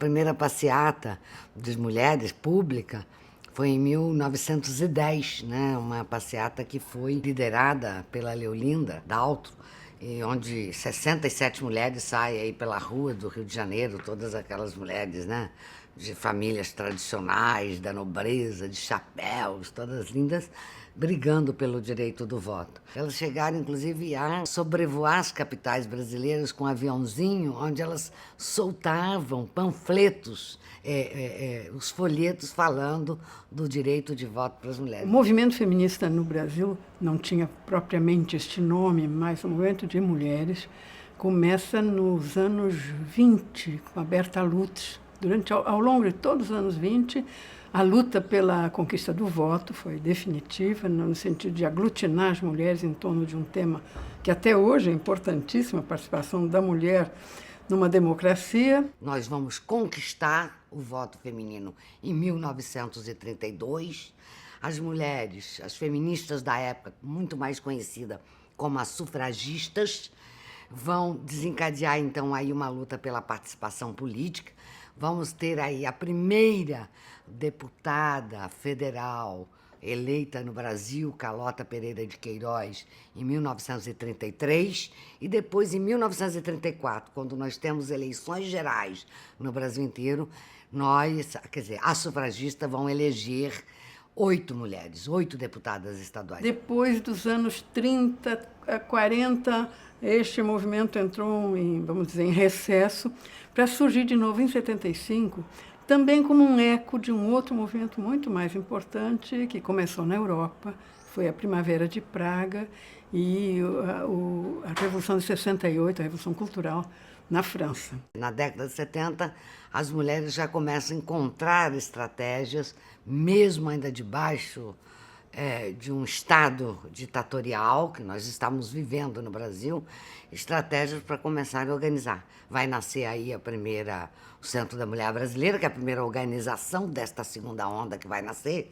primeira passeata das mulheres pública foi em 1910, né? Uma passeata que foi liderada pela Leolinda Daltro, e onde 67 mulheres saem aí pela rua do Rio de Janeiro, todas aquelas mulheres, né? De famílias tradicionais, da nobreza, de chapéus, todas lindas, brigando pelo direito do voto. Elas chegaram, inclusive, a sobrevoar as capitais brasileiras com um aviãozinho, onde elas soltavam panfletos, os folhetos falando do direito de voto para as mulheres. O movimento feminista no Brasil não tinha propriamente este nome, mas o movimento de mulheres começa nos anos 20, com a Berta Lutz. Ao longo de todos os anos 20, a luta pela conquista do voto foi definitiva, no sentido de aglutinar as mulheres em torno de um tema que até hoje é importantíssimo, a participação da mulher numa democracia. Nós vamos conquistar o voto feminino em 1932. As mulheres, as feministas da época, muito mais conhecidas como as sufragistas, vão desencadear, então, aí uma luta pela participação política. Vamos ter aí a primeira deputada federal eleita no Brasil, Carlota Pereira de Queiroz, em 1933, e depois, em 1934, quando nós temos eleições gerais no Brasil inteiro, as sufragistas vão eleger 8 mulheres, 8 deputadas estaduais. Depois dos anos 30 a 40, este movimento entrou em recesso, para surgir de novo em 75, também como um eco de um outro movimento muito mais importante, que começou na Europa, foi a Primavera de Praga e a Revolução de 68, a Revolução Cultural, na França. Na década de 70, as mulheres já começam a encontrar estratégias, mesmo ainda debaixo de um Estado ditatorial, que nós estamos vivendo no Brasil, estratégias para começar a organizar. Vai nascer aí o Centro da Mulher Brasileira, que é a primeira organização desta segunda onda que vai nascer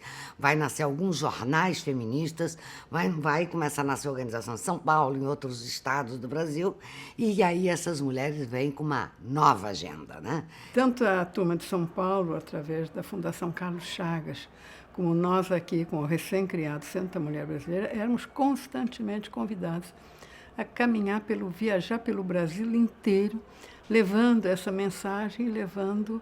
alguns jornais feministas, vai começar a nascer a organização em São Paulo, em outros estados do Brasil, e aí essas mulheres vêm com uma nova agenda, né? Tanto a turma de São Paulo, através da Fundação Carlos Chagas, como nós aqui, com o recém-criado Centro da Mulher Brasileira, éramos constantemente convidados a viajar pelo Brasil inteiro, levando essa mensagem, levando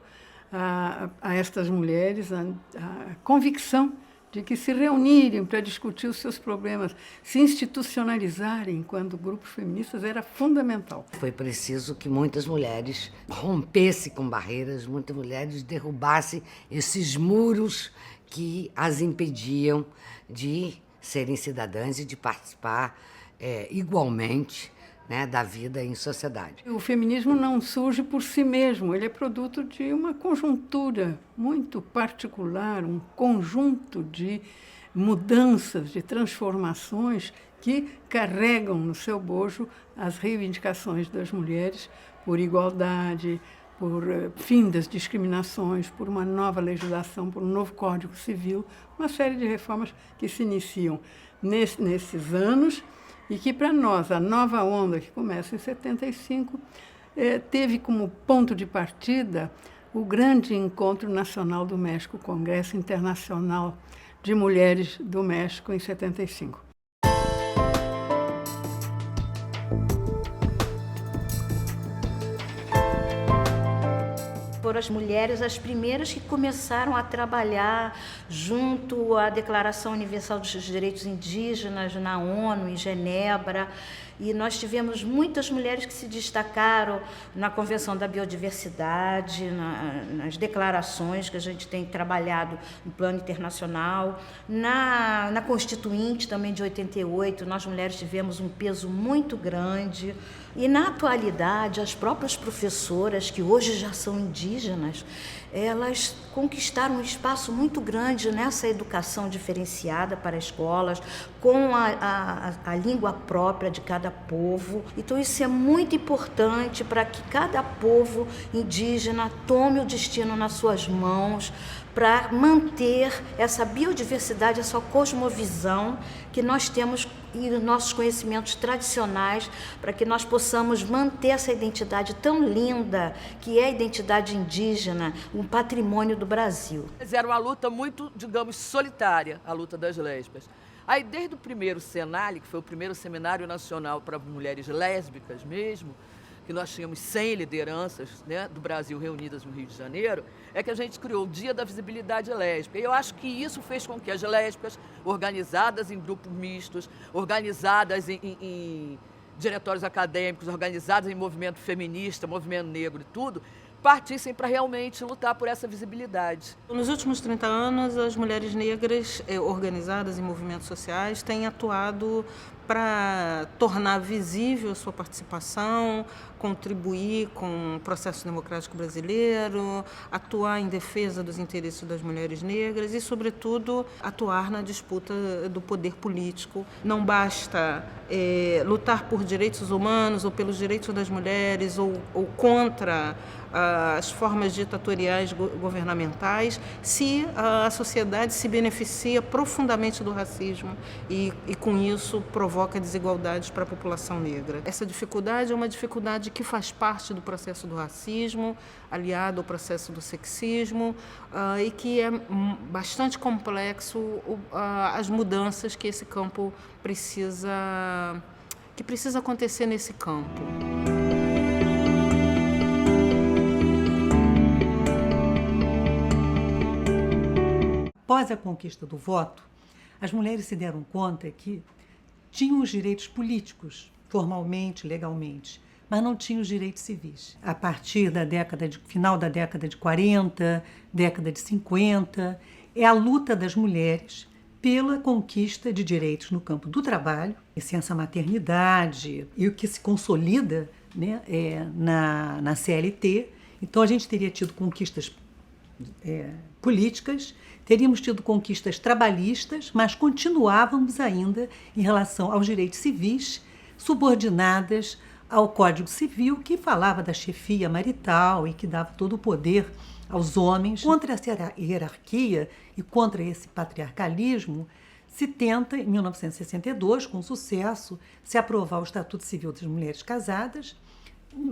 a estas mulheres a convicção de que se reunirem para discutir os seus problemas, se institucionalizarem enquanto grupos feministas era fundamental. Foi preciso que muitas mulheres rompessem com barreiras, muitas mulheres derrubassem esses muros que as impediam de serem cidadãs e de participar igualmente, né, da vida em sociedade. O feminismo não surge por si mesmo, ele é produto de uma conjuntura muito particular, um conjunto de mudanças, de transformações que carregam no seu bojo as reivindicações das mulheres por igualdade, por fim das discriminações, por uma nova legislação, por um novo Código Civil, uma série de reformas que se iniciam nesses anos e que, para nós, a nova onda que começa em 75, teve como ponto de partida o grande Encontro Nacional do México, o Congresso Internacional de Mulheres do México, em 75. Foram as mulheres as primeiras que começaram a trabalhar junto à Declaração Universal dos Direitos Indígenas na ONU, em Genebra, e nós tivemos muitas mulheres que se destacaram na Convenção da Biodiversidade, nas declarações que a gente tem trabalhado no plano internacional, na Constituinte também de 88, nós mulheres tivemos um peso muito grande. E, na atualidade, as próprias professoras, que hoje já são indígenas, elas conquistaram um espaço muito grande nessa educação diferenciada para escolas, com a língua própria de cada cada povo. Então isso é muito importante para que cada povo indígena tome o destino nas suas mãos, para manter essa biodiversidade, essa cosmovisão que nós temos e nossos conhecimentos tradicionais, para que nós possamos manter essa identidade tão linda que é a identidade indígena, um patrimônio do Brasil. Era uma luta muito, digamos, solitária, a luta das lésbicas. Aí, desde o primeiro Senale, que foi o primeiro Seminário Nacional para Mulheres Lésbicas mesmo, que nós tínhamos 100 lideranças, né, do Brasil reunidas no Rio de Janeiro, é que a gente criou o Dia da Visibilidade Lésbica. E eu acho que isso fez com que as lésbicas, organizadas em grupos mistos, organizadas em diretórios acadêmicos, organizadas em movimento feminista, movimento negro e tudo, partissem para realmente lutar por essa visibilidade. Nos últimos 30 anos, as mulheres negras organizadas em movimentos sociais têm atuado para tornar visível a sua participação, contribuir com o processo democrático brasileiro, atuar em defesa dos interesses das mulheres negras e, sobretudo, atuar na disputa do poder político. Não basta lutar por direitos humanos ou pelos direitos das mulheres ou contra as formas ditatoriais governamentais se a sociedade se beneficia profundamente do racismo e com isso provoca desigualdades para a população negra. Essa dificuldade é uma dificuldade que faz parte do processo do racismo, aliado ao processo do sexismo, e que é bastante complexo as mudanças que esse campo precisa acontecer nesse campo. Após a conquista do voto, as mulheres se deram conta que tinham os direitos políticos, formalmente, legalmente, mas não tinham os direitos civis. A partir da final da década de 40, década de 50, é a luta das mulheres pela conquista de direitos no campo do trabalho, licença maternidade e o que se consolida, né, na CLT. Então a gente teria tido conquistas políticas, teríamos tido conquistas trabalhistas, mas continuávamos ainda, em relação aos direitos civis, subordinadas ao Código Civil, que falava da chefia marital e que dava todo o poder aos homens. Contra essa hierarquia e contra esse patriarcalismo, se tenta, em 1962, com sucesso, se aprovar o Estatuto Civil das Mulheres Casadas,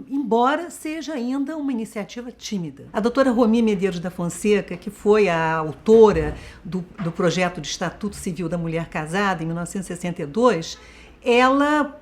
embora seja ainda uma iniciativa tímida. A doutora Romi Medeiros da Fonseca, que foi a autora do projeto de Estatuto Civil da Mulher Casada, em 1962, ela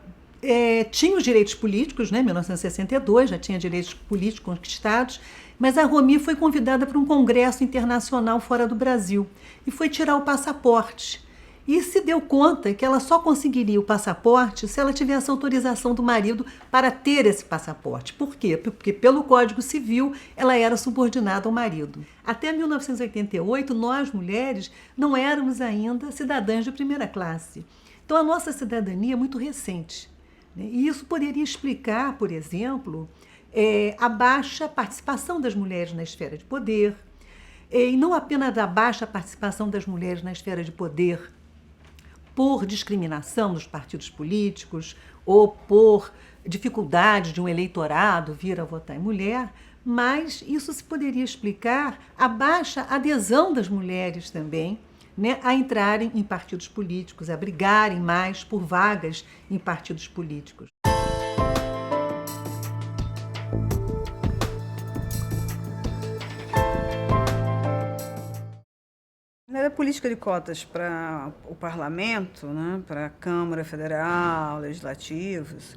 tinha os direitos políticos, né, em 1962, já tinha direitos políticos conquistados, mas a Romi foi convidada para um congresso internacional fora do Brasil e foi tirar o passaporte. E se deu conta que ela só conseguiria o passaporte se ela tivesse autorização do marido para ter esse passaporte. Por quê? Porque pelo Código Civil ela era subordinada ao marido. Até 1988, nós mulheres não éramos ainda cidadãs de primeira classe. Então a nossa cidadania é muito recente, né? E isso poderia explicar, por exemplo, a baixa participação das mulheres na esfera de poder, e não apenas da baixa participação das mulheres na esfera de poder por discriminação dos partidos políticos ou por dificuldade de um eleitorado vir a votar em mulher, mas isso se poderia explicar a baixa adesão das mulheres também, né, a entrarem em partidos políticos, a brigarem mais por vagas em partidos políticos. A política de cotas para o parlamento, né, para a Câmara Federal, legislativos,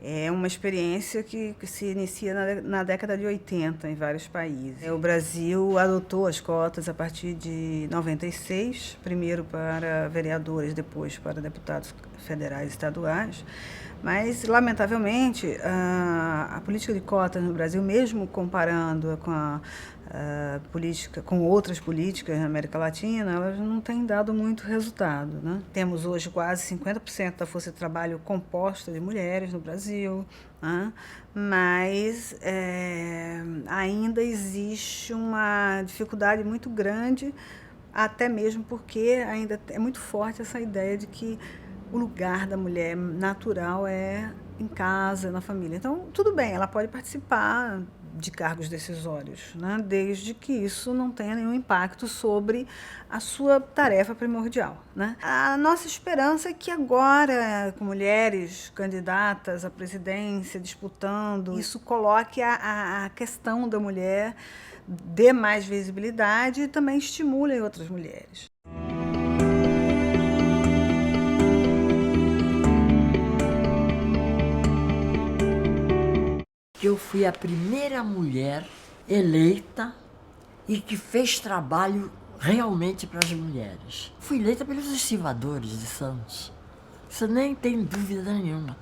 é uma experiência que se inicia na década de 80 em vários países. O Brasil adotou as cotas a partir de 96, primeiro para vereadores, depois para deputados federais e estaduais. Mas, lamentavelmente, a política de cotas no Brasil, mesmo comparando com a política, com outras políticas na América Latina, elas não têm dado muito resultado, né? Temos hoje quase 50% da força de trabalho composta de mulheres no Brasil, né? Mas ainda existe uma dificuldade muito grande, até mesmo porque ainda é muito forte essa ideia de que o lugar da mulher natural é em casa, na família. Então, tudo bem, ela pode participar de cargos decisórios, né? Desde que isso não tenha nenhum impacto sobre a sua tarefa primordial, né? A nossa esperança é que agora, com mulheres candidatas à presidência, disputando, isso coloque a questão da mulher, dê mais visibilidade e também estimule outras mulheres. Eu fui a primeira mulher eleita e que fez trabalho realmente para as mulheres. Fui eleita pelos estivadores de Santos. Isso nem tem dúvida nenhuma.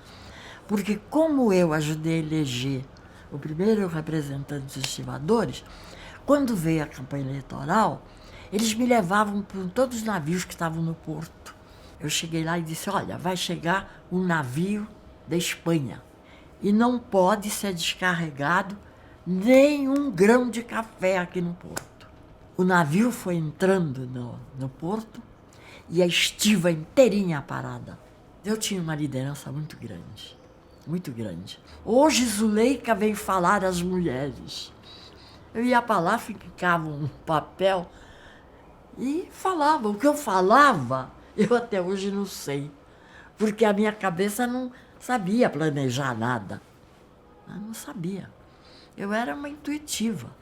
Porque como eu ajudei a eleger o primeiro representante dos estivadores, quando veio a campanha eleitoral, eles me levavam por todos os navios que estavam no porto. Eu cheguei lá e disse, olha, vai chegar um navio da Espanha. E não pode ser descarregado nem um grão de café aqui no porto. O navio foi entrando no porto e a estiva inteirinha parada. Eu tinha uma liderança muito grande, muito grande. Hoje Zuleika vem falar às mulheres. Eu ia para lá, ficava um papel e falava. O que eu falava, eu até hoje não sei, porque a minha cabeça não sabia planejar nada. Eu não sabia. Eu era uma intuitiva.